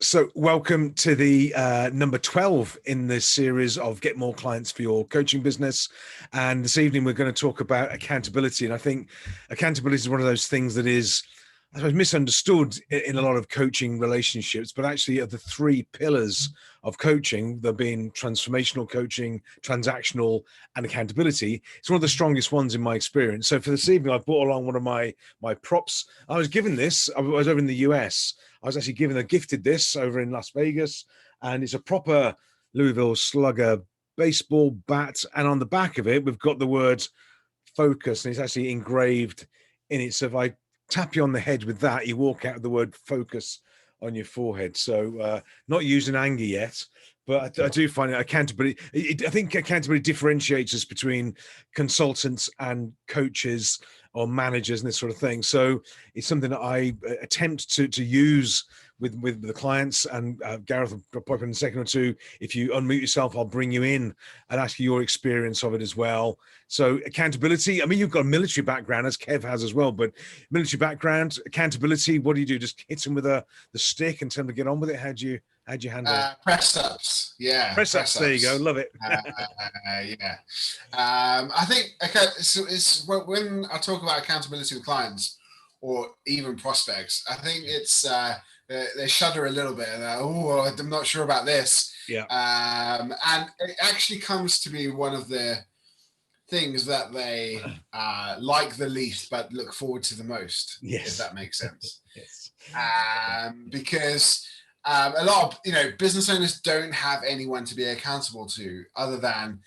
So welcome to the number 12 in this series of Get More Clients for Your Coaching Business. And this evening, we're going to talk about accountability. And I think accountability is one of those things that is, I suppose, misunderstood in a lot of coaching relationships, but actually are the three pillars of coaching, there being transformational coaching, transactional, and accountability. It's one of the strongest ones in my experience. So for this evening, I've brought along one of my props. I was given this, I was over in the US. I was actually gifted this over in Las Vegas, and it's a proper Louisville Slugger baseball bat. And on the back of it, we've got the word focus, and it's actually engraved in it. So if I tap you on the head with that, you walk out with the word focus on your forehead. So not using anger yet, but I do find it accountability. I think accountability differentiates us between consultants and coaches or managers and this sort of thing. So it's something that I attempt to use with the clients. And Gareth will pop in a second or two. If you unmute yourself, I'll bring you in and ask you your experience of it as well. So accountability, I mean, you've got a military background, as Kev has as well, but military background, accountability, what do? Just hit him with the stick and tell him to get on with it? How'd you handle it? Press ups, yeah. Press ups, there you go, love it. Yeah. I think it's when I talk about accountability with clients or even prospects, I think it's they shudder a little bit and I'm not sure about this. Yeah. And it actually comes to be one of the things that they like the least but look forward to the most. Yes. If that makes sense. Yes. Because a lot of business owners don't have anyone to be accountable to other than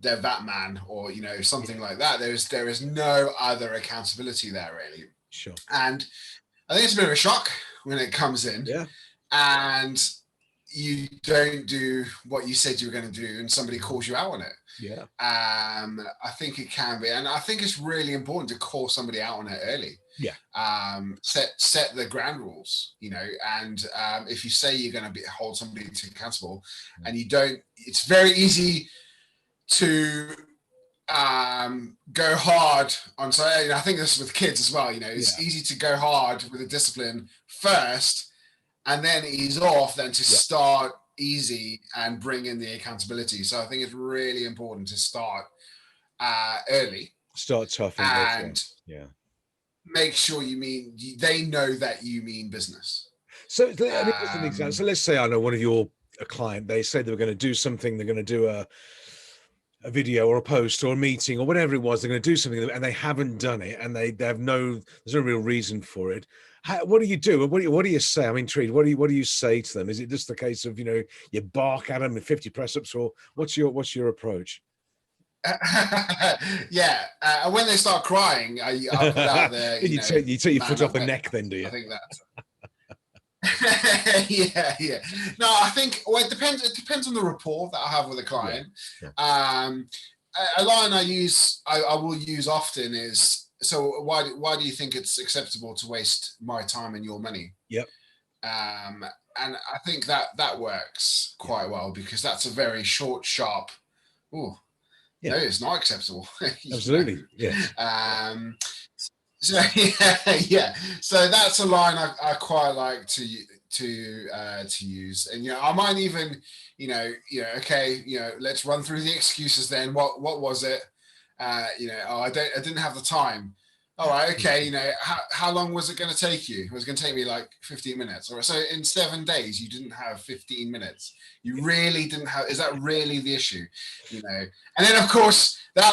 their VAT man or something like that. There is no other accountability there really. Sure. And I think it's a bit of a shock when it comes in. Yeah. And you don't do what you said you were going to do and somebody calls you out on it. Yeah. I think it can be, and I think it's really important to call somebody out on it early. Yeah. Set the ground rules, and if you say you're going to hold somebody accountable and you don't, it's very easy to go hard on. So I think this is with kids as well. It's easy to go hard with the discipline first and then ease off than to start easy and bring in the accountability. So I think it's really important to start early. Start tough and make sure they know that you mean business. So just an example. So let's say I know one of your client, they said they were going to do something, they're going to do a video or a post or a meeting or whatever it was, they're going to do something and they haven't done it and they have there's no real reason for it. What do you do? What do you say? I'm intrigued. What do you say to them? Is it just the case of, you bark at them with 50 press ups, or what's your approach? When they start crying, I'll put out there. You take your foot off the neck, then, do you? I think that. Yeah. No, I think it depends. It depends on the rapport that I have with a client. Yeah. A line I will use often is, so why do you think it's acceptable to waste my time and your money? Yep. And I think that works quite well, because that's a very short, sharp. No, it's not acceptable. Absolutely. Yeah. So So that's a line I quite like to use, and I might even let's run through the excuses then. What was it? I didn't have the time. All right, okay. How long was it going to take you? It was going to take me like 15 minutes. Or so in 7 days, you didn't have 15 minutes. You really didn't have. Is that really the issue? And then of course that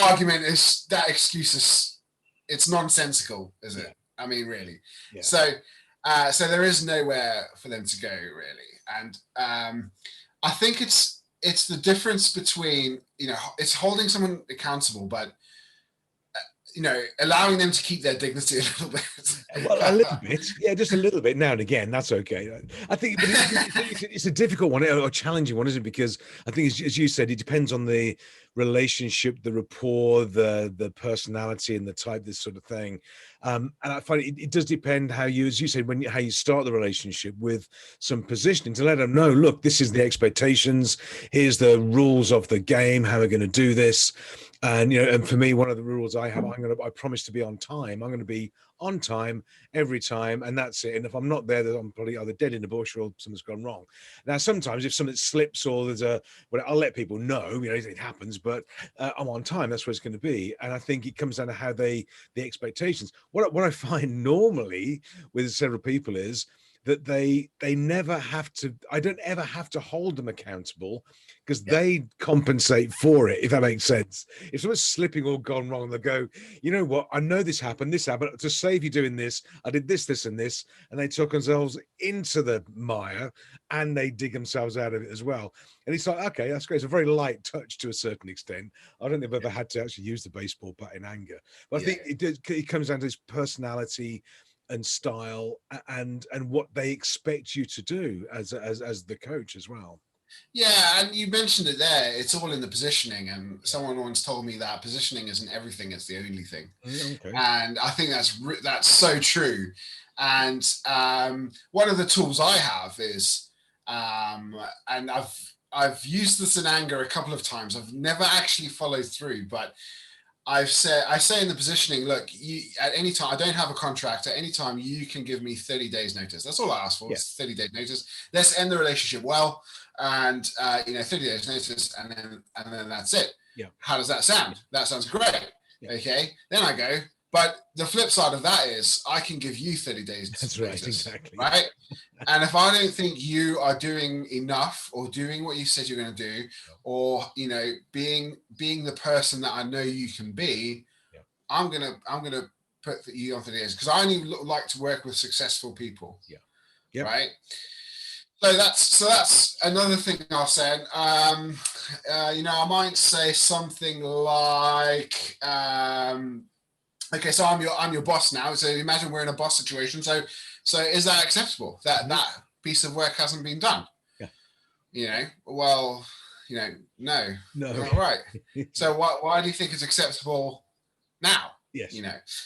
excuse is, it's nonsensical, is it? I mean, really. Yeah. So there is nowhere for them to go really, and I think it's the difference between it's holding someone accountable, but allowing them to keep their dignity a little bit. Well, a little bit, yeah, just a little bit now and again. That's okay. I think, but it's a difficult one, or a challenging one, isn't it? Because I think, as you said, it depends on the relationship, the rapport, the personality, and the type, this sort of thing. And I find it does depend how you, as you said, how you start the relationship with some positioning to let them know, look, this is the expectations. Here's the rules of the game. How we're going to do this. And and for me, one of the rules I have, I promise to be on time. I'm going to be on time every time, and that's it. And if I'm not there, then I'm probably either dead in the bush or something's gone wrong. Now, sometimes if something slips or there's well, I'll let people know, it happens, but I'm on time. That's where it's going to be. And I think it comes down to how the expectations. What I find normally with several people is that they never have to. I don't ever have to hold them accountable because they compensate for it, if that makes sense. If someone's slipping or gone wrong, they'll go, you know what, I know this happened, to save you doing this, I did this, this, and this, and they took themselves into the mire and they dig themselves out of it as well. And it's like, okay, that's great. It's a very light touch to a certain extent. I don't think I've ever had to actually use the baseball bat in anger, but I think it comes down to his personality and style and what they expect you to do as the coach as well. Yeah, and you mentioned it there. It's all in the positioning, and someone once told me that positioning isn't everything; it's the only thing. Okay. And I think that's so true. And one of the tools I have is, and I've used this in anger a couple of times. I've never actually followed through, but I say in the positioning, look, you at any time, I don't have a contract. At any time, you can give me 30 days notice. That's all I ask for. Is 30 days notice. Let's end the relationship well, and 30 days notice, and then that's it. Yeah. How does that sound? That sounds great. Yeah. Okay. Then I go. But the flip side of that is I can give you 30 days. That's right. Exactly. Right. And if I don't think you are doing enough or doing what you said you're going to do, or, being the person that I know you can be, I'm going to put you on 30 days because I only like to work with successful people. Yeah. Yeah. Right. So that's another thing I'll say. I might say something like, okay, so I'm your boss now. So imagine we're in a boss situation. So is that acceptable that piece of work hasn't been done? Yeah. No. Not right. So why do you think it's acceptable now? Yes.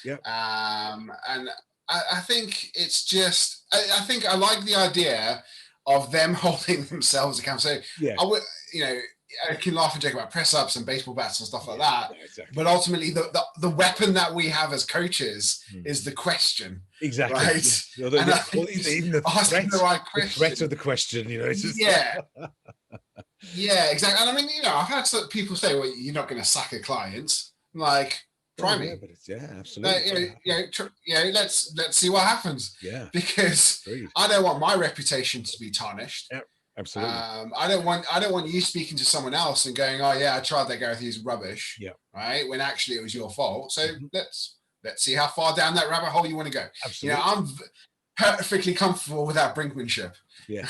Yeah. And I think it's just I think I like the idea of them holding themselves accountable. So I would, I can laugh and joke about press ups and baseball bats and stuff like that. Yeah, exactly. But ultimately, the weapon that we have as coaches is the question. Exactly. Right. Yeah. Even the right question. The threat of the question, It's just yeah, exactly. And I mean, I've had some people say, "Well, you're not going to sack a client." I'm like, try me. Absolutely. Let's see what happens. Yeah. Because I don't want my reputation to be tarnished. Yeah. Absolutely. I don't want you speaking to someone else and going, "Oh yeah, I tried that, Gareth. He's rubbish." Yeah. Right. When actually it was your fault. So let's see how far down that rabbit hole you want to go. Absolutely. I'm perfectly comfortable with that brinkmanship. Yeah.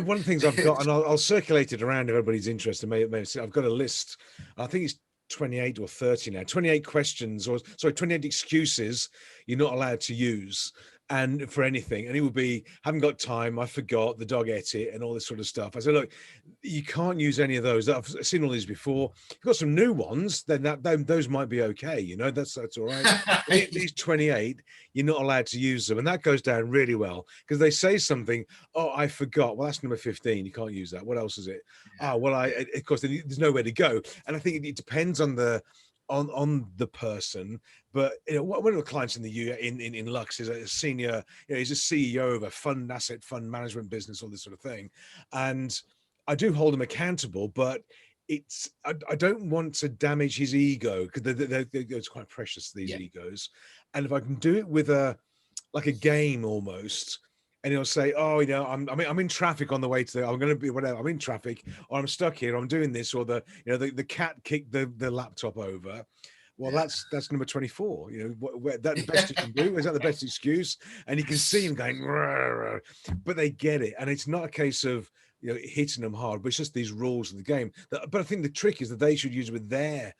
One of the things I've got, and I'll circulate it around if everybody's interested. I've got a list. I think it's 28 or 30 now. 28 questions, 28 excuses you're not allowed to use. And for anything, and it would be, haven't got time, I forgot, the dog ate it, and all this sort of stuff. I said, look, you can't use any of those. I've seen all these before. If you've got some new ones, then those might be okay. That's all right. These 28, you're not allowed to use them, and that goes down really well because they say something. Oh, I forgot. Well, that's number 15. You can't use that. What else is it? Oh, well, of course, there's nowhere to go, and I think it depends on the person. But one of the clients in in Lux is a senior, he's a CEO of a asset fund management business, all this sort of thing, and I do hold him accountable, but I don't want to damage his ego because it's quite precious, these egos. And if I can do it with like a game almost, and he'll say, "Oh, I'm in traffic on the way to I'm going to be whatever. I'm in traffic, or I'm stuck here. I'm doing this, or the cat kicked the laptop over." Well, that's number 24. That the best you can do? Is that the best excuse? And you can see him going, "Rah, rah," but they get it, and it's not a case of hitting them hard, but it's just these rules of the game. But I think the trick is that they should use it with their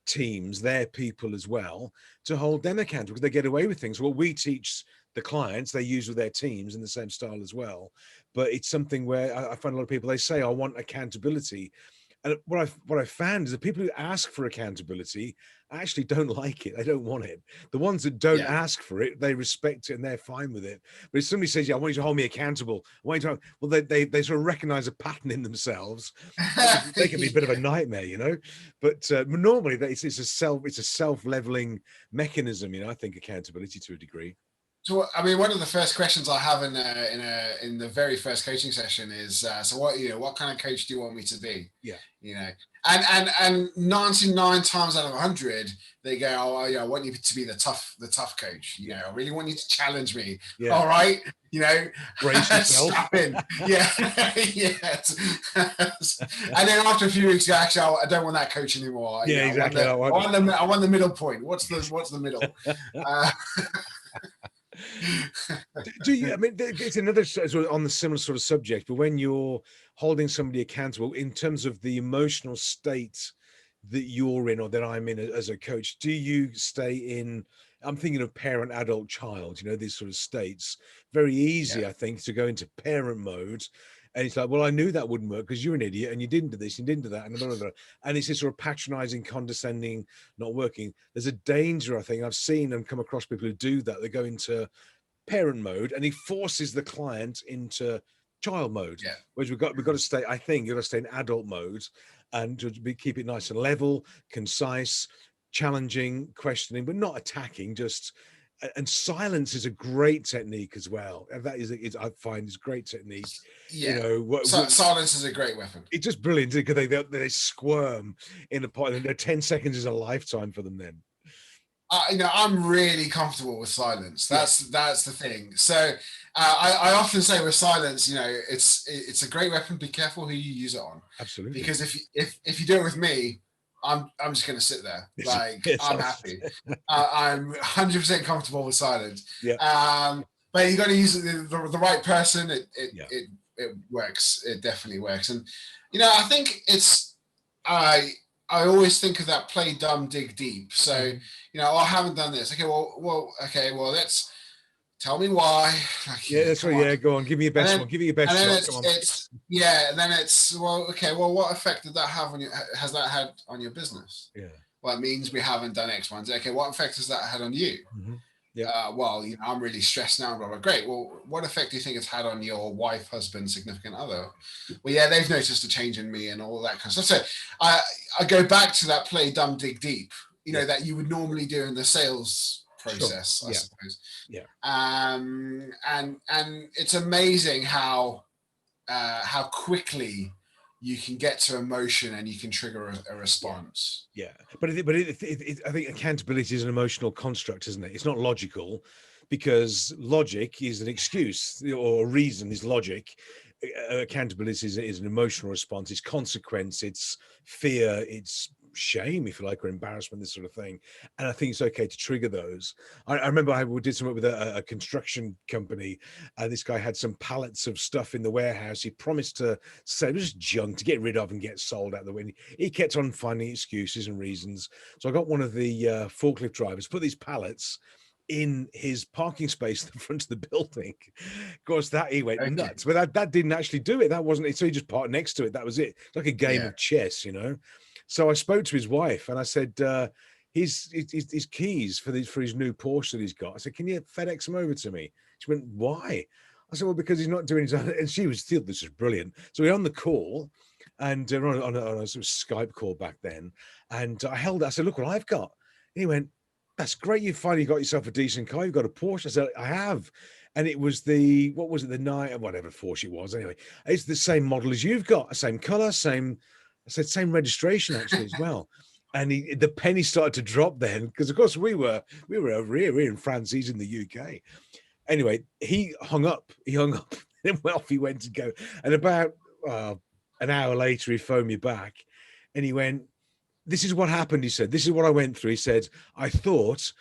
teams, their people as well, to hold them accountable because they get away with things. What we teach the clients, they use with their teams in the same style as well. But it's something where I find a lot of people, they say, I want accountability. And what I found is the people who ask for accountability actually don't like it. They don't want it. The ones that don't Yeah. ask for it, they respect it and they're fine with it. But if somebody says, "Yeah, I want you to hold me accountable," I want you to, well, they sort of recognize a pattern in themselves. They can be a bit of a nightmare, you know. But normally, it's a self leveling mechanism. You know, I think accountability to a degree. So, I mean, one of the first questions I have in the very first coaching session is, so what kind of coach do you want me to be? Yeah. You know, and 99 times out of 100, they go, oh yeah, I want you to be the tough coach. You know, I really want you to challenge me. Yeah. All right. You know, brace yourself. Strap in. Yeah. Yes. And then after a few weeks, you actually, I don't want that coach anymore. Yeah, exactly. I want the middle point. What's the middle? Do you? I mean, it's another on the similar sort of subject. But when you're holding somebody accountable in terms of the emotional state that you're in or that I'm in as a coach, do you stay in? I'm thinking of parent, adult, child. You know, these sort of states. Very easy, I think, to go into parent mode. And it's like, well, I knew that wouldn't work because you're an idiot and you didn't do this, you didn't do that, and blah, blah, blah. And it's this sort of patronizing, condescending, not working. There's a danger, I think. I've seen and come across people who do that. They go into parent mode and he forces the client into child mode. Yeah. Whereas we've got to stay, I think you've got to stay in adult mode and to keep it nice and level, concise, challenging, questioning, but not attacking, just. And silence is a great technique as well. And that is I find is a great technique. Yeah. You know, silence is a great weapon. It's just brilliant because they squirm in a point, and 10 seconds is a lifetime for them then. You know, I'm really comfortable with silence. That's the thing. So I often say with silence, you know, it's a great weapon. Be careful who you use it on. Absolutely. Because if you do it with me, I'm just going to sit there. Like, I'm happy. I'm 100% comfortable with silence. Yeah. But you got to use the right person. It works. It definitely works. And, you know, I think I always think of that play dumb, dig deep. So, you know, I haven't done this. Okay, well, let's tell me why. Like, yeah, that's right. Yeah, go on. Give me your best one. Give me your best shot. And then it's, well, okay, well, what effect did that have has that had on your business? Yeah. Well, it means we haven't done X, Y, and Z. Okay, what effect has that had on you? Mm-hmm. Yeah. Well, you know, I'm really stressed now. Blah, blah. Great. Well, what effect do you think it's had on your wife, husband, significant other? Well, yeah, they've noticed a change in me and all that kind of stuff. So I go back to that play dumb, dig deep, you know, that you would normally do in the sales process, I suppose. Yeah. And it's amazing how quickly you can get to emotion and you can trigger a response. Yeah. But I think accountability is an emotional construct, isn't it? It's not logical, because logic is an excuse, or reason is logic. Accountability is an emotional response. It's consequence, it's fear, it's shame, if you like, or embarrassment, this sort of thing. And I think it's okay to trigger those. I remember I did something with a construction company, and this guy had some pallets of stuff in the warehouse. He promised to sell, it was just junk to get rid of and get sold out the window. He kept on finding excuses and reasons. So I got one of the forklift drivers, put these pallets in his parking space in the front of the building. Of course, that he went nuts, but that didn't actually do it. That wasn't it. So he just parked next to it. That was it. It's like a game of chess, you know. So I spoke to his wife and I said, his keys for his new Porsche that he's got. I said, can you FedEx them over to me? She went, why? I said, well, because he's not doing his own. And she thought this was brilliant. So we're on the call, and on a sort of Skype call back then. And I said, look what I've got. And he went, that's great. You finally got yourself a decent car. You've got a Porsche. I said, I have. And it was whatever Porsche it was. Anyway, it's the same model as you've got, same color, same registration actually as well. And the penny started to drop then, because of course we were over here. We're in France, he's in the UK. Anyway, he hung up, and off he went to go. And about an hour later, he phoned me back and he went, this is what happened. He said, this is what I went through. He said, I thought,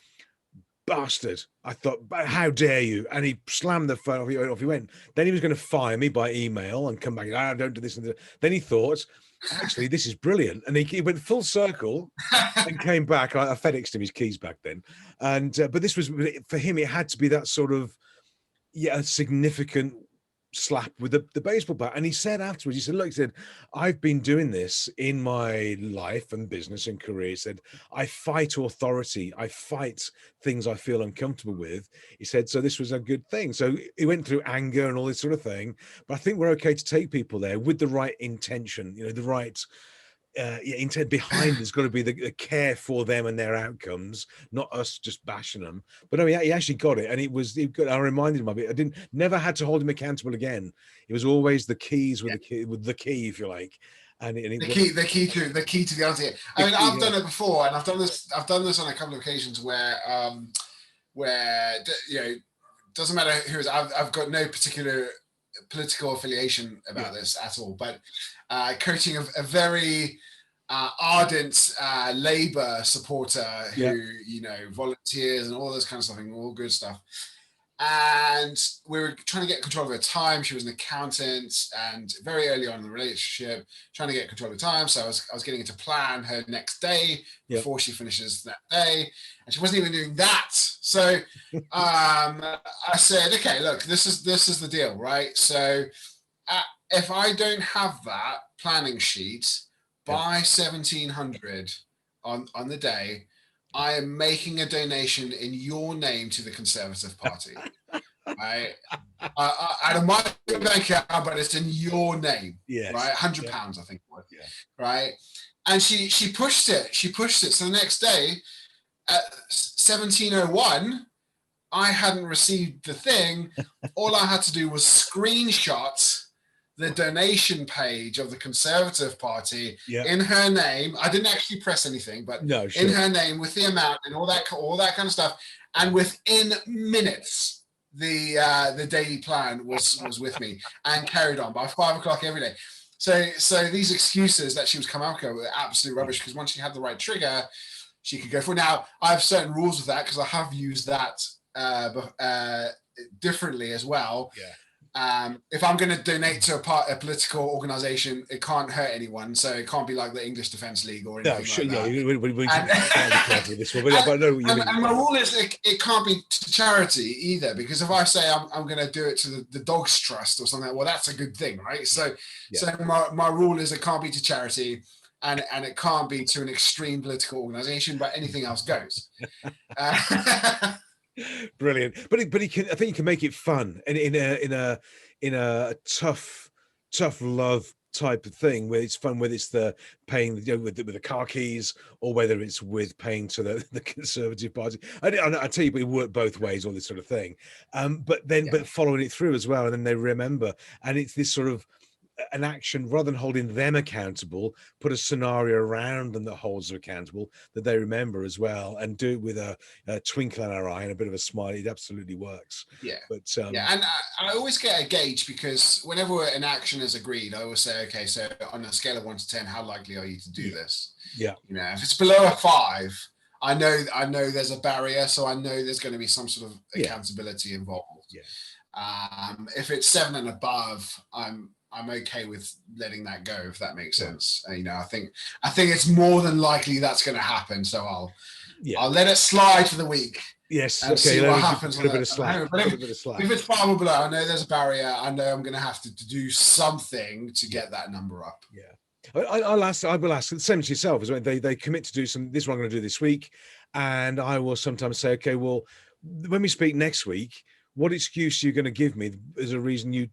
bastard. I thought, how dare you? And he slammed the phone off. He went. Then he was going to fire me by email and come back. Don't do this and that. Then he thought, actually, this is brilliant. And he went full circle and came back. I FedExed him his keys back then. And but this was, for him, it had to be that sort of, a significant slap with the baseball bat. And he said afterwards, he said, look, he said, I've been doing this in my life and business and career. He said, I fight authority. I fight things I feel uncomfortable with. He said, so this was a good thing. So he went through anger and all this sort of thing. But I think we're okay to take people there with the right intention, the right intent behind has got to be the care for them and their outcomes, not us just bashing them. But no, he actually got it, and I reminded him of it. I never had to hold him accountable again. It was always the keys with the key, if you like. And the key to the answer. I mean, I've done it before, and I've done this on a couple of occasions where doesn't matter who is. I've got no particular political affiliation about this at all, but coaching a very ardent Labour supporter who volunteers and all this kind of stuff, and all good stuff. And we were trying to get control of her time. She was an accountant, and very early on in the relationship, trying to get control of time. So I was getting her to plan her next day before she finishes that day, and she wasn't even doing that. So I said, okay, look, this is the deal, right? So if I don't have that planning sheet by 1700 on the day, I am making a donation in your name to the Conservative Party. Right? Out of my bank account, but it's in your name. Right? £100, I think it was. Right? And she pushed it. So the next day, at 1701, I hadn't received the thing. All I had to do was screenshot the donation page of the Conservative Party in her name. I didn't actually press anything, but in her name with the amount and all that kind of stuff. And within minutes, the daily plan was with me and carried on by 5 o'clock every day. So these excuses that she was coming up with were absolute rubbish, because once she had the right trigger, she could go for it. Now, I have certain rules with that, because I have used that differently as well. If I'm going to donate to a political organization, it can't hurt anyone, so it can't be like the English Defence League or anything like that. And my rule is it can't be to charity either, because if I say I'm going to do it to the Dogs Trust or something, well, that's a good thing, right? So my rule is it can't be to charity, and it can't be to an extreme political organization, but anything else goes. Brilliant, but I think he can make it fun, and in a tough love type of thing, where it's fun, whether it's the paying with the car keys, or whether it's with paying to the Conservative Party. I tell you, but it worked both ways, all this sort of thing. But following it through as well, and then they remember, and it's this sort of an action, rather than holding them accountable, put a scenario around them that holds them accountable, that they remember as well, and do it with a twinkle in our eye and a bit of a smile. It absolutely works. And I always get a gauge, because whenever an action is agreed, I always say, okay, so on a scale of 1 to 10, how likely are you to do this? If it's below a 5, I know there's a barrier, so I know there's going to be some sort of accountability involved. If it's 7 and above, I'm okay with letting that go, if that makes sense. I think it's more than likely that's going to happen. So I'll let it slide for the week. Yes. And see what happens. If it's 5 or below, I know there's a barrier. I know I'm going to have to do something to get that number up. I will ask the same to yourself as well. They commit to do this is what I'm going to do this week. And I will sometimes say, okay, well, when we speak next week, what excuse are you going to give me as a reason you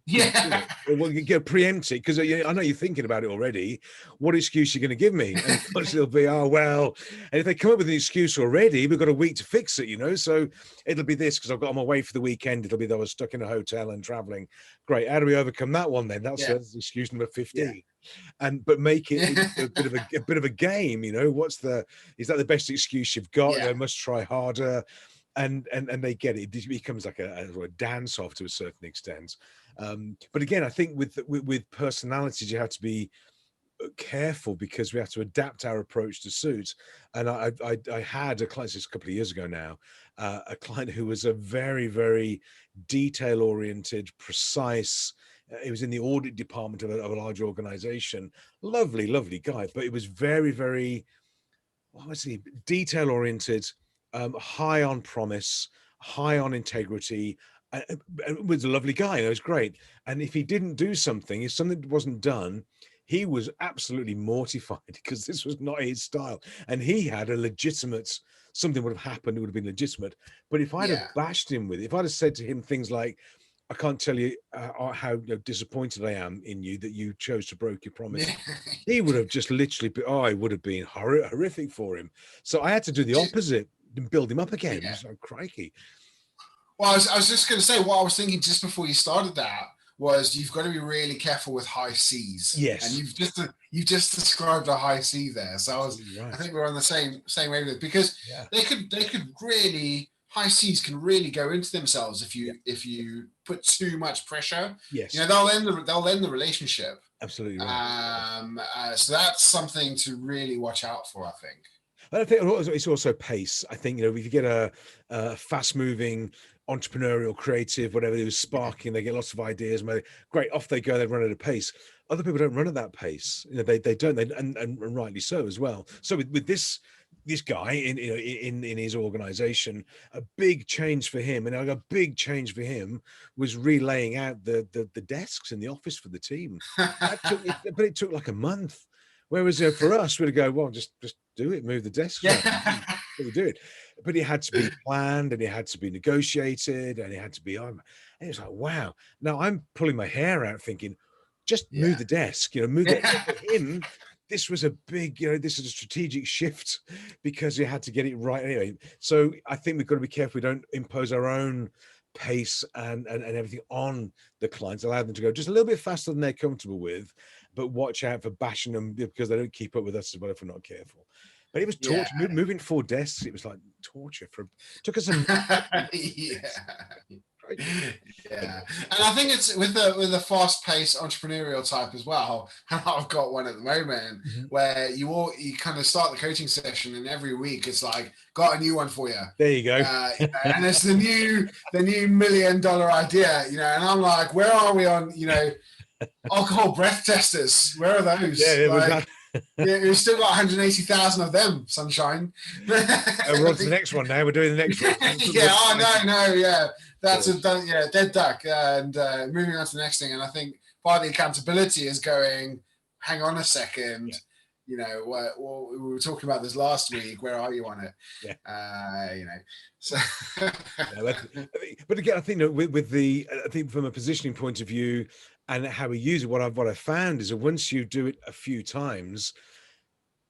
well, you get preempted, because I know you're thinking about it already. What excuse are you going to give me? And of course it'll be, oh, well, and if they come up with an excuse already, we've got a week to fix it, so it'll be this, because I'm away for the weekend. It'll be that I was stuck in a hotel and traveling. Great. How do we overcome that one then? That's excuse number 15. But make it a bit of a game. Is that the best excuse you've got? I must try harder. And they get it. It becomes like a dance off to a certain extent. But again, I think with personalities, you have to be careful, because we have to adapt our approach to suit. And I had a client, just a couple of years ago now, a client who was a very, very detail oriented, precise. He was in the audit department of a large organization. Lovely guy, but it was very, very, detail oriented. High on promise, high on integrity, and was a lovely guy. It was great. And if he didn't do something, if something wasn't done, he was absolutely mortified because this was not his style. And he had a legitimate, something would have happened, it would have been legitimate. But if I'd have Yeah. bashed him with it, if I'd have said to him things like, I can't tell you how disappointed I am in you that you chose to break your promise. Yeah. He would have just literally, it would have been horrific for him. So I had to do the opposite and build him up again. Yeah. So crikey. Well, I was just going to say what I was thinking just before you started that was you've got to be really careful with high seas. Yes. And you've just described a high sea there. So I think we're on the same wavelength because they could really, high seas can really go into themselves if you put too much pressure. Yes. They'll end the relationship. Absolutely right. So that's something to really watch out for, I think. I think it's also pace. I think, if you get a fast-moving, entrepreneurial, creative, whatever, who's sparking, they get lots of ideas, great, off they go, they run at a pace. Other people don't run at that pace. They don't, and rightly so as well. So with this guy in his organization, a big change for him, and a big change for him was relaying out the desks in the office for the team. But it took like a month. Whereas for us, we'd go, well, just do it, move the desks. We do it. But it had to be planned, and it had to be negotiated, and it had to be on. And it was like, wow. Now I'm pulling my hair out thinking, just move the desk, move it. For him, this was a big, this is a strategic shift because you had to get it right anyway. So I think we've got to be careful we don't impose our own pace and everything on the clients, allow them to go just a little bit faster than they're comfortable with, but watch out for bashing them because they don't keep up with us as well if we're not careful. But it was torture. Moving 4 desks, it was like torture. Took us a Yeah, and I think it's with the fast-paced entrepreneurial type as well. I've got one at the moment where you kind of start the coaching session, and every week it's like, got a new one for you. There you go. And it's the new $1 million idea, and I'm like, where are we on, alcohol breath testers? Where are those? Yeah, we've still got 180,000 of them, sunshine. We're on to the next one now. We're doing the next one. That's dead duck. And moving on to the next thing. And I think part of the accountability is going, hang on a second. We were talking about this last week. Where are you on it? So. But again, I think I think from a positioning point of view and how we use it, what I found is that once you do it a few times,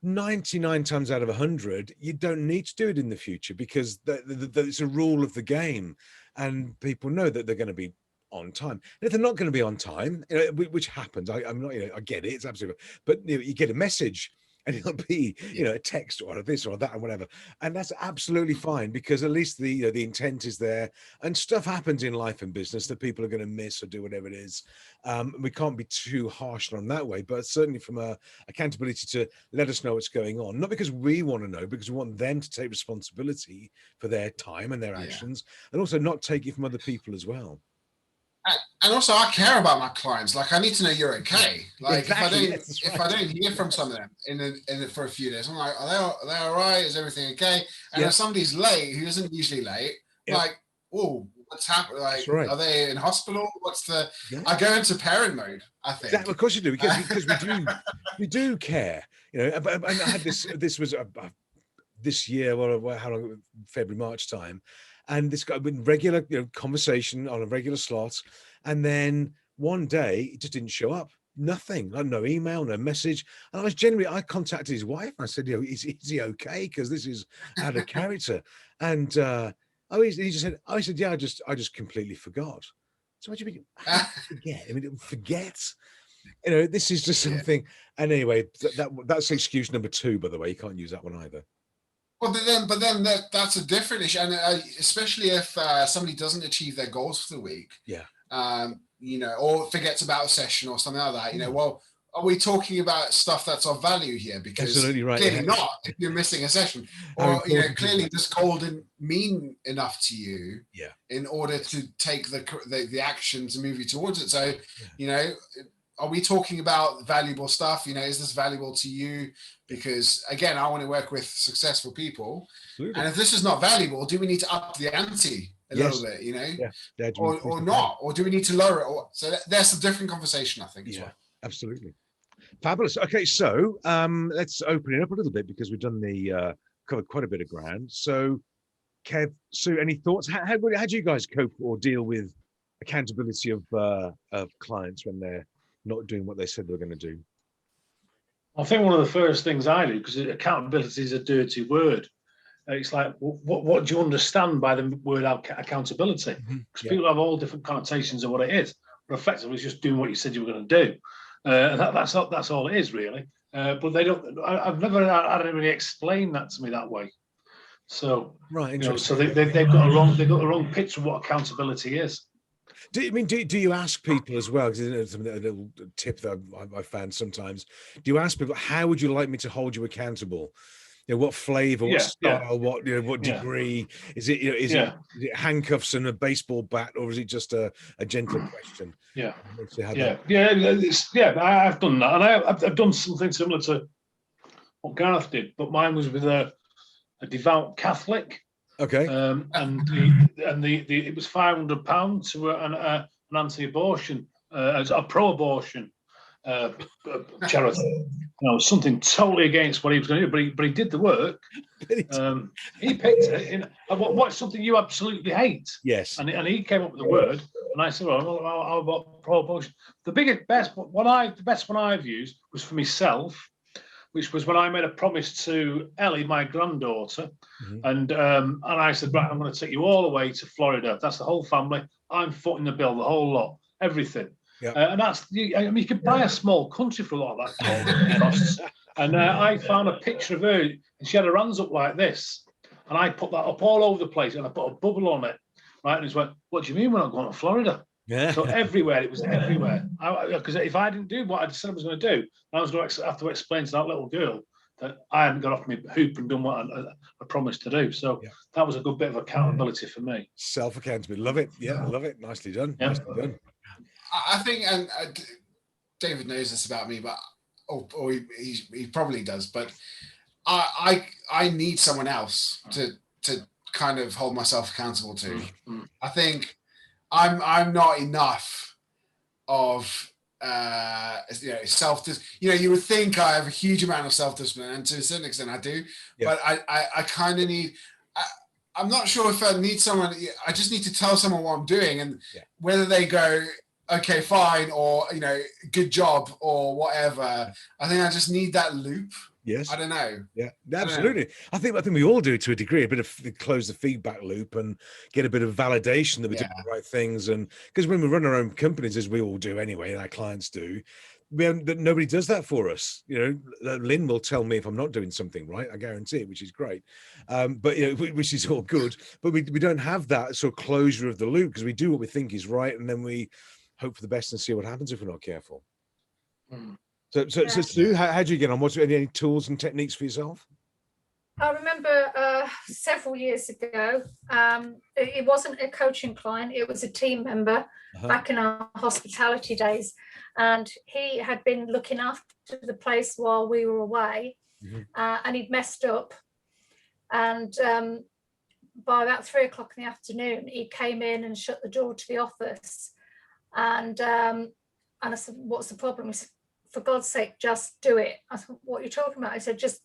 99 times out of 100, you don't need to do it in the future because it's a rule of the game, and people know that they're going to be on time. And if they're not going to be on time, which happens, I'm not, I get it, it's absolutely, but you get a message. And it'll be, a text or this or that or whatever, and that's absolutely fine because at least the intent is there. And stuff happens in life and business that people are going to miss or do whatever it is. We can't be too harsh on that way, but certainly from a accountability to let us know what's going on, not because we want to know, because we want them to take responsibility for their time and their actions, and also not take it from other people as well. And also, I care about my clients. Like, I need to know you're okay. Like, exactly. if I don't hear from some of them for a few days, I'm like, are they all right? Is everything okay? And if somebody's late, who isn't usually late, like, oh, what's happening? Like, are they in hospital? What's the? I go into parent mode. I think. Exactly. Of course you do, because we do care. And I had this was this year, how long? February, March time. And this guy with regular conversation on a regular slot, and then one day it just didn't show up. Nothing, no email, no message. And I contacted his wife. I said, is he okay? Because this is out of character. And he just said, I said, yeah, I just completely forgot. So what do you mean? Forget? I mean, forget. This is just something. And anyway, that's excuse number 2. By the way, you can't use that one either. Well, but then that's a different issue, and especially if somebody doesn't achieve their goals for the week, or forgets about a session or something like that. Well, are we talking about stuff that's of value here? Because absolutely right, clearly not. If you're missing a session, or clearly this goal didn't mean enough to you, in order to take the action to move you towards it. So, are we talking about valuable stuff? Is this valuable to you? Because again, I want to work with successful people. Absolutely. And if this is not valuable, do we need to up the ante a little bit, you know, yeah. or not, or do we need to lower it? So that's a different conversation, I think, as well. Absolutely. Fabulous. Okay, so let's open it up a little bit because we've done the covered quite a bit of ground. So, Kev, Sue, any thoughts? How do you guys cope or deal with accountability of clients when they're not doing what they said they were going to do? I think one of the first things I do, because accountability is a dirty word, it's like, what do you understand by the word accountability? Because people have all different connotations of what it is, but effectively it's just doing what you said you were going to do. And that's all it is, really. But they don't. I've never had anybody explain that to me that way. So right, so they've got the wrong picture of what accountability is. Do you ask people as well? Because a little tip that I found sometimes. Do you ask people, how would you like me to hold you accountable? You know, what flavor, what style, what degree? Is it is it handcuffs and a baseball bat, or is it just a gentle question? I've done that, and I've done something similar to what Gareth did, but mine was with a devout Catholic. Okay. And it was £500 to an anti-abortion, a pro-abortion charity. Something totally against what he was going to do, but he did the work. He picked it. What's something you absolutely hate? Yes. And he came up with the word, and I said, "Well, how about pro-abortion?" The best one I've used was for myself, which was when I made a promise to Ellie, my granddaughter, and I said, right, I'm going to take you all the way to Florida. That's the whole family. I'm footing the bill, the whole lot, everything. And that's, you can buy a small country for a lot of that costs. And I found a picture of her, and she had her hands up like this, and I put that up all over the place, and I put a bubble on it, right? And he went, "What do you mean we're not going to Florida?" So everywhere, it was everywhere. Because if I didn't do what I said I was going to do, I was going to have to explain to that little girl that I hadn't got off my hoop and done what I promised to do. So that was a good bit of accountability for me. Self-accountability. Love it. Yeah, love it. Nicely done. Nicely done. I think, and David knows this about me, but or he probably does, but I need someone else to kind of hold myself accountable to. I think I'm not enough of self. You would think I have a huge amount of self-discipline, and to a certain extent I do, but I kind of need. I'm not sure if I need someone. I just need to tell someone what I'm doing, and whether they go, okay, fine, or good job, or whatever. I think I just need that loop. Yes. I don't know. Yeah, absolutely. I think we all do to a degree, a bit of close the feedback loop and get a bit of validation that we're doing the right things. And because when we run our own companies, as we all do anyway, and our clients do, nobody does that for us. Lynn will tell me if I'm not doing something right. I guarantee it, which is great. But which is all good. But we don't have that sort of closure of the loop because we do what we think is right, and then we hope for the best and see what happens if we're not careful. So Sue, how do you get on? What's any tools and techniques for yourself? I remember several years ago, it wasn't a coaching client, it was a team member back in our hospitality days. And he had been looking after the place while we were away, and he'd messed up. And by about 3 o'clock in the afternoon, he came in and shut the door to the office. And I said, "What's the problem?" He said, "For God's sake, just do it." I said, "What are you talking about?" I said, "Just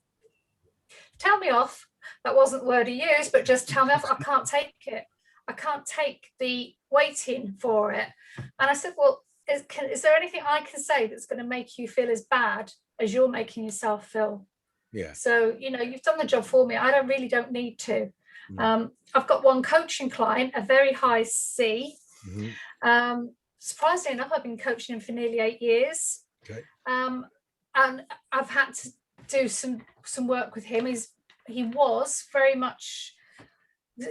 tell me off." That wasn't the word he used, but just tell me off. I can't take it. I can't take the waiting for it. And I said, "Well, is there anything I can say that's going to make you feel as bad as you're making yourself feel?" Yeah. So, you've done the job for me. I really don't need to. I've got one coaching client, a very high C. Surprisingly enough, I've been coaching him for nearly 8 years. Okay. And I've had to do some work with him. He was very much,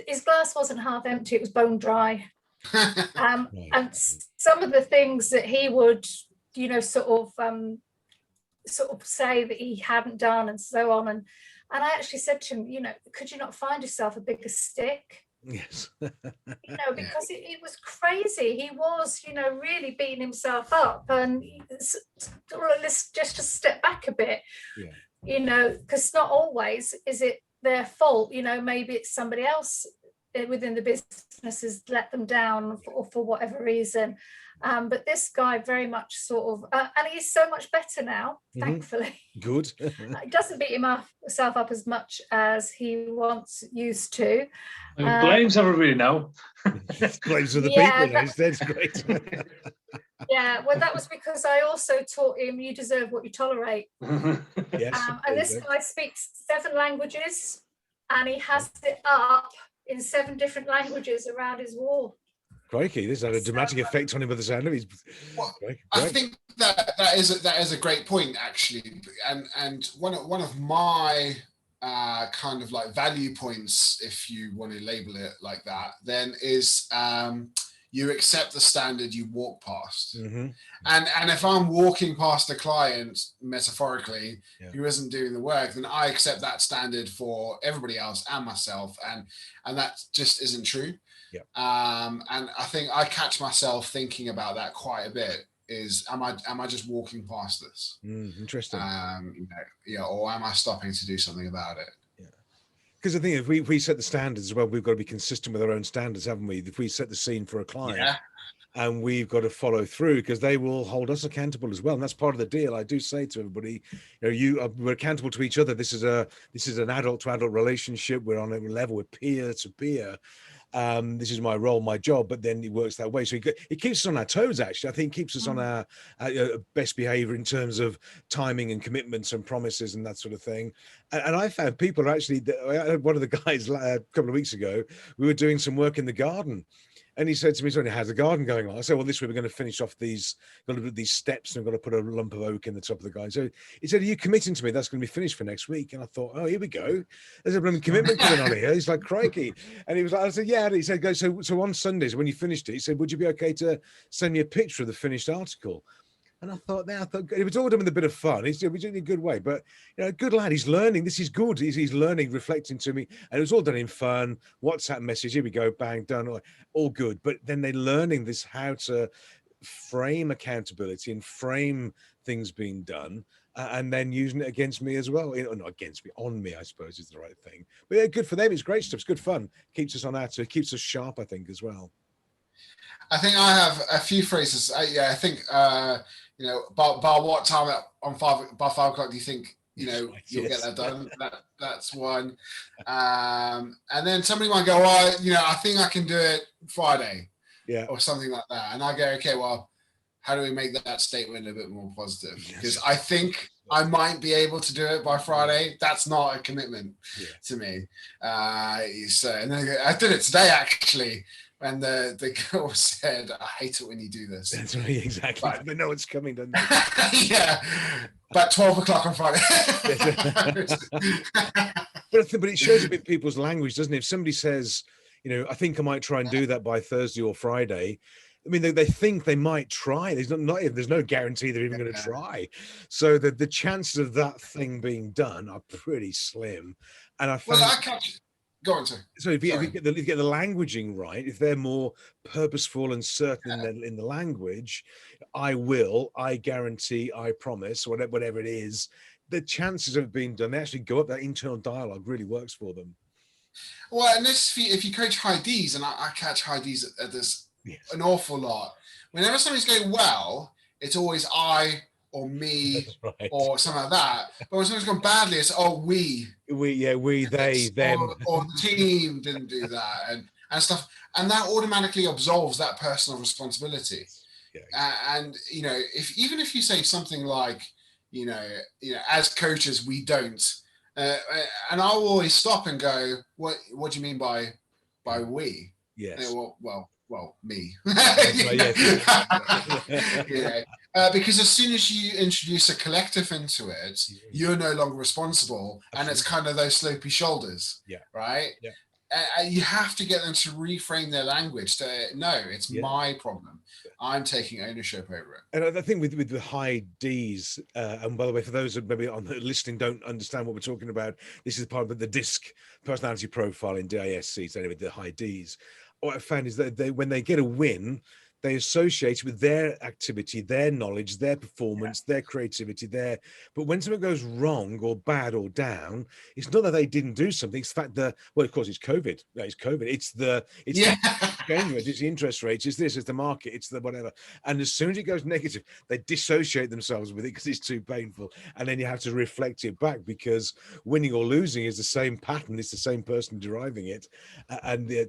his glass wasn't half empty, it was bone dry. And some of the things that he would, sort of say that he hadn't done and so on. And I actually said to him, could you not find yourself a bigger stick? Yes. Because it was crazy. He was, really beating himself up. And let's just step back a bit, because not always is it their fault. Maybe it's somebody else within the business has let them down for whatever reason. But this guy very much sort of, and he's so much better now, thankfully. Good. He doesn't beat himself up as much as he once used to. He blames everybody now. Blames of the Yeah, people. That's great. Yeah, well, that was because I also taught him you deserve what you tolerate. Yes. And this guy speaks 7 languages, and he has it up in 7 different languages around his wall. Crikey, this had a dramatic effect on him by the sound of it. Well, Great. I think that is a great point, actually, and one of my kind of like value points, if you want to label it like that, then is you accept the standard you walk past. Mm-hmm. And if I'm walking past a client, metaphorically, Yeah. who isn't doing the work, then I accept that standard for everybody else and myself, and that just isn't true. Yeah. And I think I catch myself thinking about that quite a bit. Is am I just walking past this? Interesting. Or am I stopping to do something about it? Because I think if we set the standards as well, we've got to be consistent with our own standards, haven't we? If we set the scene for a client, and we've got to follow through, because they will hold us accountable as well, and that's part of the deal. I do say to everybody, we're accountable to each other. This is an adult to adult relationship. We're on a level with peer to peer. This is my role, my job, but then it works that way. So it keeps us on our toes, actually. I think it keeps us on our best behavior in terms of timing and commitments and promises and that sort of thing. And I found people are actually, one of the guys a couple of weeks ago, we were doing some work in the garden. And he said to me, "Sorry, how's the garden going on?" I said, "Well, this week we're going to finish off these steps, and we've got to put a lump of oak in the top of the garden." So he said, "Are you committing to me that's going to be finished for next week?" And I thought, "Oh, here we go. There's a blooming commitment coming on here." He's like, "Crikey!" And he was like, "I said, yeah." And he said, "Go. So on Sundays when you finished it," he said, "Would you be okay to send me a picture of the finished article?" And I thought it was all done with a bit of fun. He's doing it in a good way, but good lad. He's learning. This is good. He's learning, reflecting to me, and it was all done in fun. WhatsApp message. Here we go. Bang, done. All good. But then they're learning this how to frame accountability and frame things being done, and then using it against me as well. Not against me, on me, I suppose is the right thing. But yeah, good for them. It's great stuff. It's good fun. Keeps us on our toes. It keeps us sharp, I think, as well. I think I have a few phrases. I think by what time by 5 o'clock do you think you'll get that done? That's one. And then somebody might go, "Well, I think I can do it Friday," or something like that. And I go, "Okay, well, how do we make that statement a bit more positive?" Because I think I might be able to do it by Friday. That's not a commitment to me. So, and then I did it today actually. And the girl said, "I hate it when you do this." That's right, exactly. But they know it's coming, don't they? Yeah, about 12 o'clock on Friday. But it shows a bit people's language, doesn't it? If somebody says, "I think I might try and do that by Thursday or Friday," I mean, they think they might try. There's no guarantee they're even going to try. So the chances of that thing being done are pretty slim. And I found, I catch. Go on, sir. So if you get the languaging right, if they're more purposeful and certain in the language, I guarantee, I promise, whatever it is, the chances of it being done, they actually go up. That internal dialogue really works for them. Well, and if you coach high Ds, and I catch high Ds at this an awful lot. Whenever something's going well, it's always I or me or something like that. But when something's gone badly, it's we, they, them, or the team didn't do that and stuff, and that automatically absolves that personal responsibility. And even if you say something like as coaches we don't, and I'll always stop and go, what do you mean by we? Yes. Well, me. Right, because as soon as you introduce a collective into it, you're no longer responsible. Absolutely. And it's kind of those slopey shoulders. Right? You have to get them to reframe their language to, no, it's my problem. I'm taking ownership over it. And I think with the high Ds, and by the way, for those that maybe on the listening don't understand what we're talking about, this is part of the DISC personality profile in DISC, so anyway, the high Ds. What I found is that when they get a win, they associate with their activity, their knowledge, their performance, their creativity, but when something goes wrong or bad or down, it's not that they didn't do something. It's the fact that, well, of course, it's COVID. No, it's COVID. It's the exchange rate, it's the interest rates, it's this, it's the market, it's the whatever. And as soon as it goes negative, they dissociate themselves with it because it's too painful. And then you have to reflect it back, because winning or losing is the same pattern. It's the same person deriving it.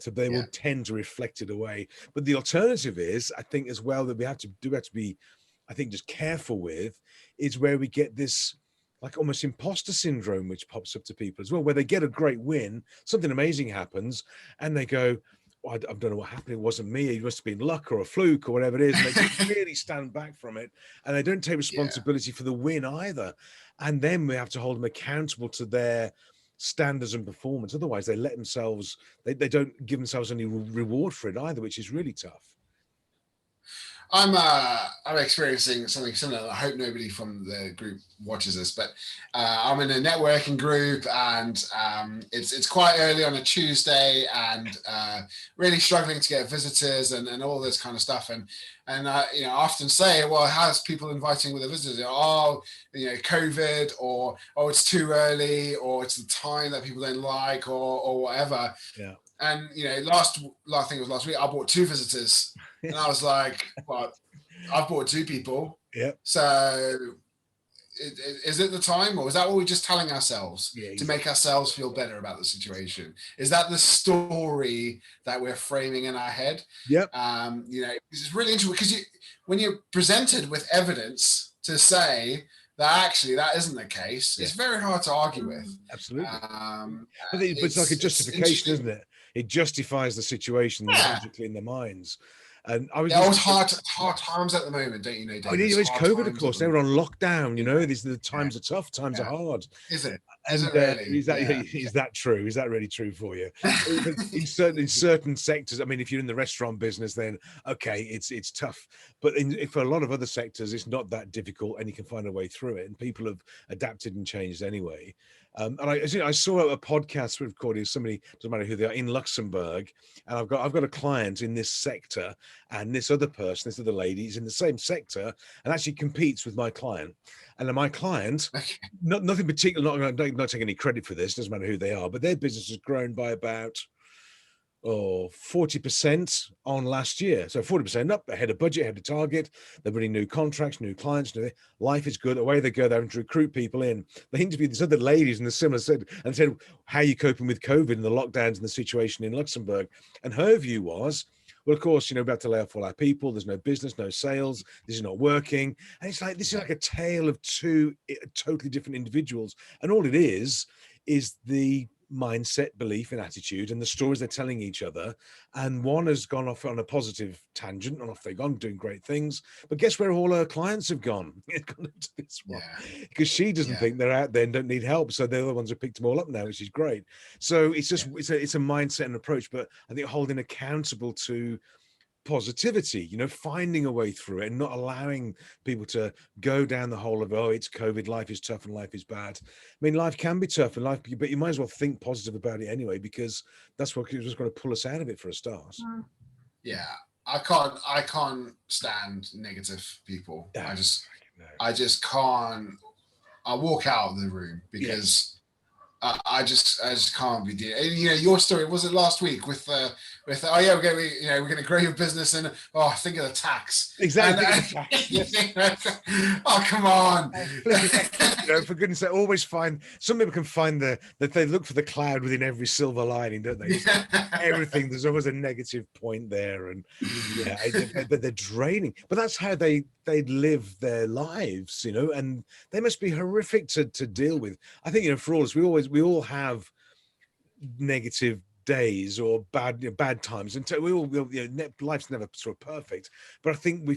So they will tend to reflect it away. But the alternative is, I think as well, that we have to be, I think, just careful with, is where we get this like almost imposter syndrome, which pops up to people as well, where they get a great win, something amazing happens, and they go, well, I don't know what happened. It wasn't me. It must have been luck or a fluke or whatever it is. And they just really stand back from it, and they don't take responsibility for the win either. And then we have to hold them accountable to their standards and performance. Otherwise, they let themselves, they don't give themselves any reward for it either, which is really tough. I'm experiencing something similar. I hope nobody from the group watches this, but I'm in a networking group, and it's quite early on a Tuesday, and really struggling to get visitors and all this kind of stuff. And I often say, well, how's people inviting with the visitors? Oh, COVID, or oh, it's too early, or it's the time that people don't like, or whatever. Yeah. And last thing was last week, I brought 2 visitors, and I was like, "Well, I've brought 2 people." Yeah. So, is it the time, or is that what we're just telling ourselves to make ourselves feel better about the situation? Is that the story that we're framing in our head? Yep. It's really interesting, because when you're presented with evidence to say that actually that isn't the case, it's very hard to argue with. Absolutely. But it's like a justification, isn't it? It justifies the situation logically in their minds. And I was always hard times at the moment, don't you know, David? It's COVID, of course. They were on lockdown. The times are tough. Times are hard. Is it? Is it really? Is that true? Is that really true for you? in certain sectors, I mean, if you're in the restaurant business, then okay, it's tough. But for a lot of other sectors, it's not that difficult, and you can find a way through it. And people have adapted and changed anyway. And I saw a podcast recording of somebody, doesn't matter who they are, in Luxembourg, and I've got a client in this sector, and this other person, this other lady, is in the same sector and actually competes with my client. And then my client, nothing particular, not taking any credit for this, doesn't matter who they are, but their business has grown by about 40% on last year. So 40% up, ahead of budget, ahead of target. They're winning new contracts, new clients. Life is good. Away they go there and to recruit people in. They interviewed these other ladies, and the similar said, how are you coping with COVID and the lockdowns and the situation in Luxembourg? And her view was, well, of course, we have to lay off all our people. There's no business, no sales. This is not working. And it's like, this is like a tale of 2 totally different individuals. And all it is the mindset, belief, and attitude, and the stories they're telling each other. And one has gone off on a positive tangent, and off they've gone doing great things. But guess where all her clients have gone? They've gone into this one, because she doesn't think they're out there and don't need help. So they're the ones who picked them all up now, which is great. So it's just it's a mindset and approach. But I think holding accountable to positivity, finding a way through it and not allowing people to go down the hole of, oh, it's COVID, life is tough and life is bad. I mean, life can be tough and but you might as well think positive about it anyway, because that's what is just going to pull us out of it for a start. Yeah. I can't stand negative people. I just can't. I walk out of the room because I just can't be dealing. Your story, was it last week with oh yeah, we're going to grow your business, and think of the tax. Exactly. Oh, come on. For goodness sake, always find, some people can find that they look for the cloud within every silver lining, don't they? Everything, there's always a negative point there, and but they're draining. But that's how they live their lives, and they must be horrific to deal with. I think, for all us, we all have negative days or bad times, and life's never sort of perfect. But I think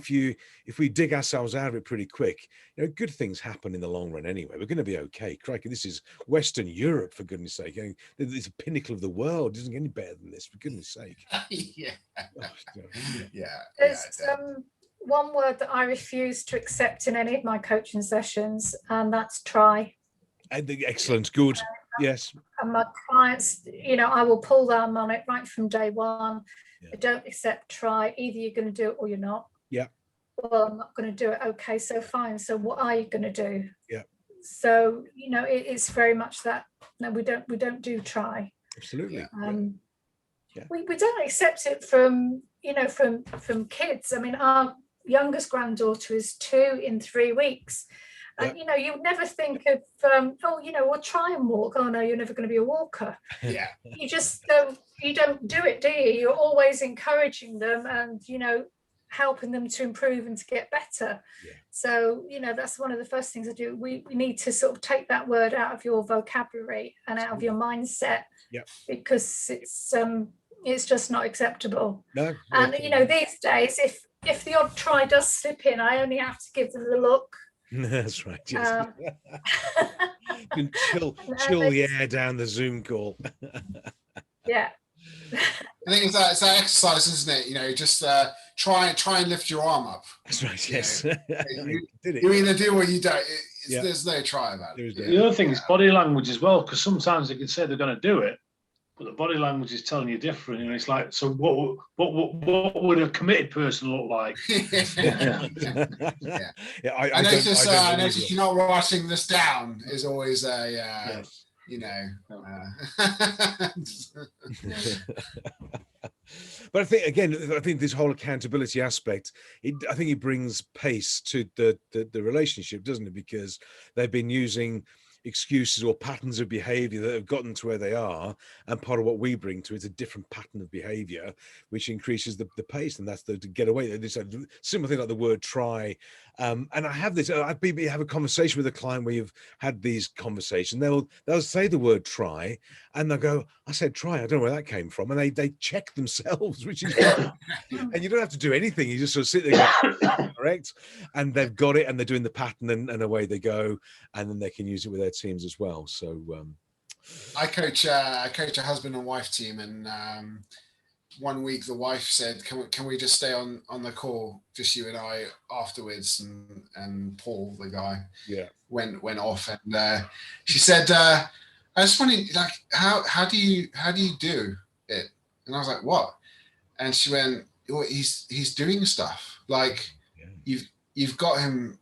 if we dig ourselves out of it pretty quick, good things happen in the long run anyway. We're going to be okay. Crikey, this is Western Europe, for goodness sake. It's a pinnacle of the world. It doesn't get any better than this, for goodness sake. There's one word that I refuse to accept in any of my coaching sessions, and that's try. Excellent. Good. Yes. And my clients, I will pull them on it right from day one. I don't accept try. Either you're going to do it or you're not. Yeah. Well, I'm not going to do it. Okay, so fine. So what are you going to do? Yeah. So, it's very much that. No, we don't do try. Absolutely. We don't accept it from kids. I mean, our youngest granddaughter is 2 in 3 weeks. And you would never think of we'll try and walk. Oh no, you're never going to be a walker. Yeah. You just don't do it, do you? You're always encouraging them and helping them to improve and to get better. Yeah. So that's one of the first things I do. We need to sort of take that word out of your vocabulary and out of your mindset. Yeah. Because it's just not acceptable. No. And these days, if the odd try does slip in, I only have to give them the look. That's right. Yes. You can chill the air down the Zoom call. Yeah. I think it's that exercise, isn't it? Just try and lift your arm up. That's right. Yes. You either do or you don't. There's no try about it. The other thing is body language as well, because sometimes they can say they're going to do it, but the body language is telling you different. It's like, so what would a committed person look like? I noticed you're not writing this down is always a yes. But I think this whole accountability aspect, I think it brings pace to the relationship, doesn't it? Because they've been using excuses or patterns of behavior that have gotten to where they are, and part of what we bring to it is a different pattern of behavior which increases the pace, and that's to get away. This simple thing like the word try, and I have this. I've have a conversation with a client where you've had these conversations. They'll say the word try, and they'll go, "I said try. I don't know where that came from," and they check themselves, which is and you don't have to do anything. You just sort of sit there, and go, correct, and they've got it, and they're doing the pattern, and away they go, and then they can use it with their teams as well. So I coach a husband and wife team, and 1 week the wife said, can we just stay on the call, just you and I afterwards, and Paul, the guy, went off, and she said, I was wondering, like, how do you do it? And I was like, what? And she went, well, he's doing stuff, like you've got him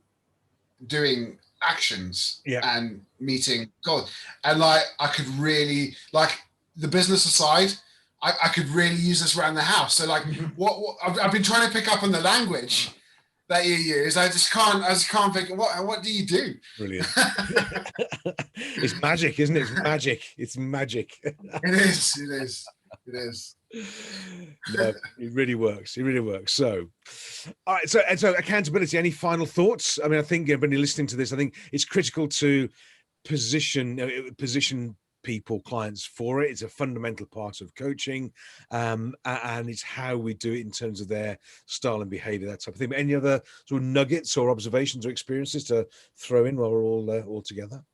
doing actions and meeting God, and like I could really, like, the business aside, I could really use this around the house. So like what I've been trying to pick up on the language that you use. I just can't think what do you do? Brilliant. It's magic, isn't it? It's magic. It is. No, it really works. So, all right. So accountability. Any final thoughts? I mean, I think everybody listening to this, I think it's critical to position people, clients for it. It's a fundamental part of coaching, and it's how we do it in terms of their style and behavior, that type of thing. But any other sort of nuggets or observations or experiences to throw in while we're all together?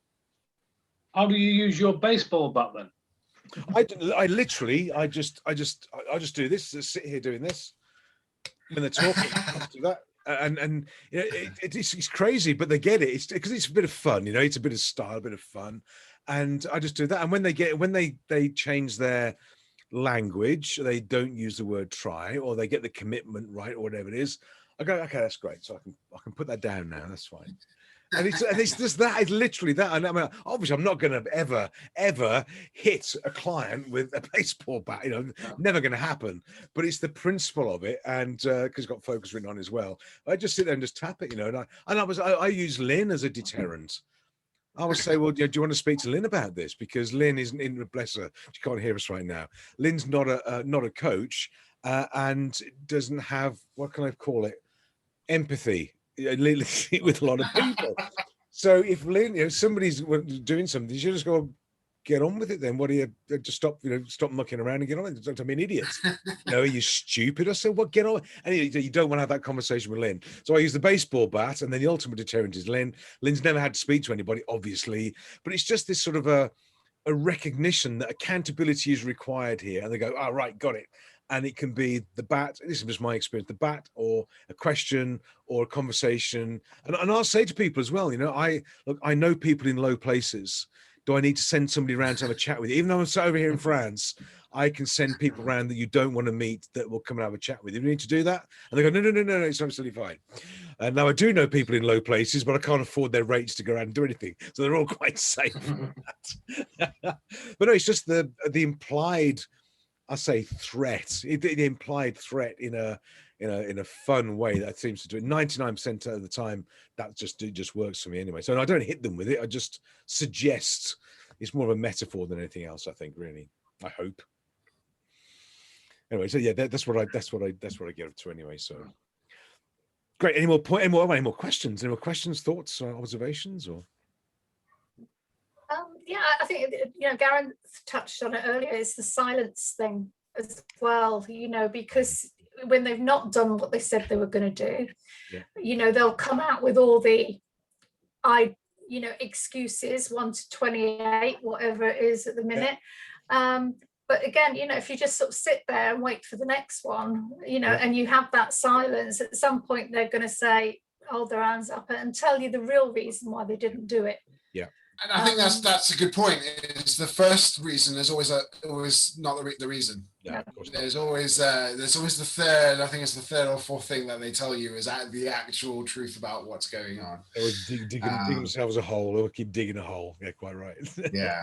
How do you use your baseball bat then? I literally just do this. Just sit here doing this when they're talking. I do that, and it's crazy, but they get it. It's because it's a bit of fun, It's a bit of style, a bit of fun, and I just do that. And when they change their language, they don't use the word try, or they get the commitment right, or whatever it is, I go, okay, that's great. So I can put that down now. That's fine. And it's just that. It's literally that. And I mean, obviously, I'm not going to ever hit a client with a baseball bat. Never going to happen. But it's the principle of it, and because it's got focus written on as well. I just sit there and just tap it, And I use Lynn as a deterrent. I would say, well, do you want to speak to Lynn about this? Because Lynn isn't in. Bless her, she can't hear us right now. Lynn's not a coach, and doesn't have, what can I call it, empathy with a lot of people. So if Lynn, somebody's doing something, you should just go get on with it. Then what do you just stop mucking around and get on? Don't be an idiot. Are you stupid? I said, well, get on. And you don't want to have that conversation with Lynn. So I use the baseball bat, and then the ultimate deterrent is Lynn. Lynn's never had to speak to anybody, obviously, but it's just this sort of a recognition that accountability is required here. And they go, oh, right, got it. And it can be the bat. This is just my experience, the bat, or a question, or a conversation. And I'll say to people as well, I know people in low places. Do I need to send somebody around to have a chat with you? Even though I'm sat over here in France, I can send people around that you don't want to meet that will come and have a chat with you. You need to do that? And they go, no, it's absolutely fine. And now I do know people in low places, but I can't afford their rates to go around and do anything. So they're all quite safe. But no, it's just the implied, I say threat, the implied threat in a fun way that seems to do it 99% of the time. That just works for me anyway. So I don't hit them with it. I just suggest it's more of a metaphor than anything else. I think, really, I hope. Anyway, so yeah, that's what I get up to anyway. So great. Any more questions? Any more questions, thoughts, or observations, or? Yeah, I think, Garen touched on it earlier. It's the silence thing as well, because when they've not done what they said they were going to do, they'll come out with all the excuses, 1 to 28, whatever it is at the minute. But again, if you just sort of sit there and wait for the next one, and you have that silence, at some point they're going to say, hold their hands up and tell you the real reason why they didn't do it. Yeah. And I think that's a good point. Is the first reason is always not the reason. Yeah, of course. There's always the third. I think it's the third or fourth thing that they tell you is the actual truth about what's going on. They always dig themselves a hole. They'll keep digging a hole. Yeah, quite right. Yeah.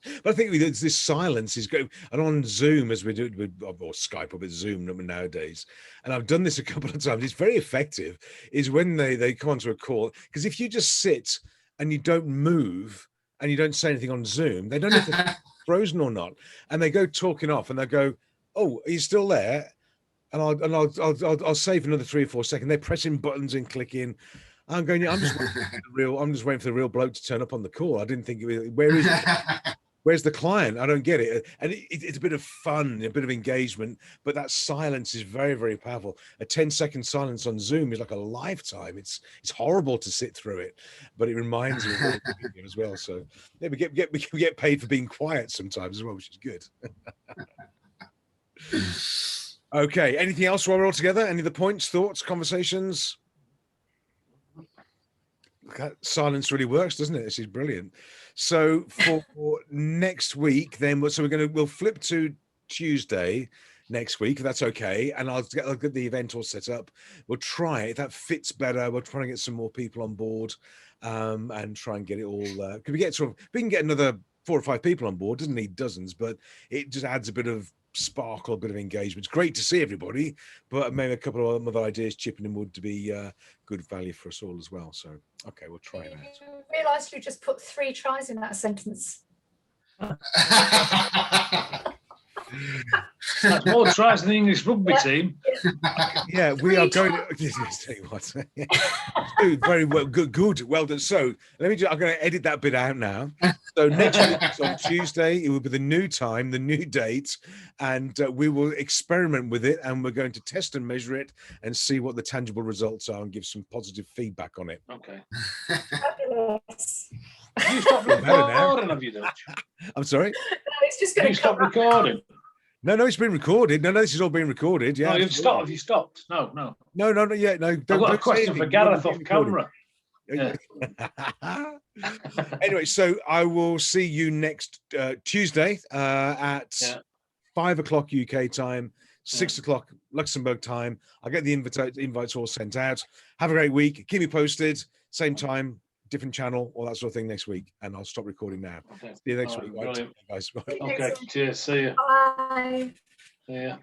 But I think this silence is good. And on Zoom, as we do, or Skype, or with Zoom nowadays, and I've done this a couple of times. It's very effective. Is when they come onto a call, because if you just sit and you don't move and you don't say anything on Zoom, they don't know if they're frozen or not. And they go talking off and they go, oh, are you still there? And I'll save another 3 or 4 seconds. They're pressing buttons and clicking. I'm going, I'm just waiting for the real bloke to turn up on the call. I didn't think, where is it? Where's the client? I don't get it. And it's a bit of fun, a bit of engagement, but that silence is very, very powerful. A 10-second silence on Zoom is like a lifetime. It's horrible to sit through it, but it reminds you of it as well. So yeah, we get paid for being quiet sometimes as well, which is good. Okay. Anything else while we're all together? Any of the points, thoughts, conversations? Silence really works, doesn't it? This is brilliant. So for next week, then, we'll flip to Tuesday next week, if that's okay, and I'll get the event all set up. We'll try it. If that fits better, we'll try and get some more people on board, and try and get it all. Could we can get another 4 or 5 people on board? Doesn't need dozens, but it just adds a bit of sparkle, a bit of engagement. It's great to see everybody, but maybe a couple of other ideas chipping in would be good value for us all as well. So okay, we'll try that. You realised you just put 3 tries in that sentence. That's more tries than the English rugby team. Yeah, we are going to tell you what. Dude, very well, good, well done. So I'm going to edit that bit out now. So next week is on Tuesday. It will be the new time, the new date, and we will experiment with it, and we're going to test and measure it and see what the tangible results are and give some positive feedback on it. Okay. Fabulous. Have you stopped recording, have you, Dutch? I'm sorry? No, it's just going to stop recording. No, it's been recorded. No, this is all being recorded. Yeah. No, you've stopped. Have you stopped? No. No, not yet. No, I've got a question for Gareth off camera. Yeah. Anyway, so I will see you next Tuesday at 5 o'clock UK time, 6 o'clock Luxembourg time. I'll get the invites all sent out. Have a great week. Keep me posted. Same time, different channel, all that sort of thing next week. And I'll stop recording now. Okay. See you next week. Brilliant. Guys. Okay, cheers. See you. Bye. See ya.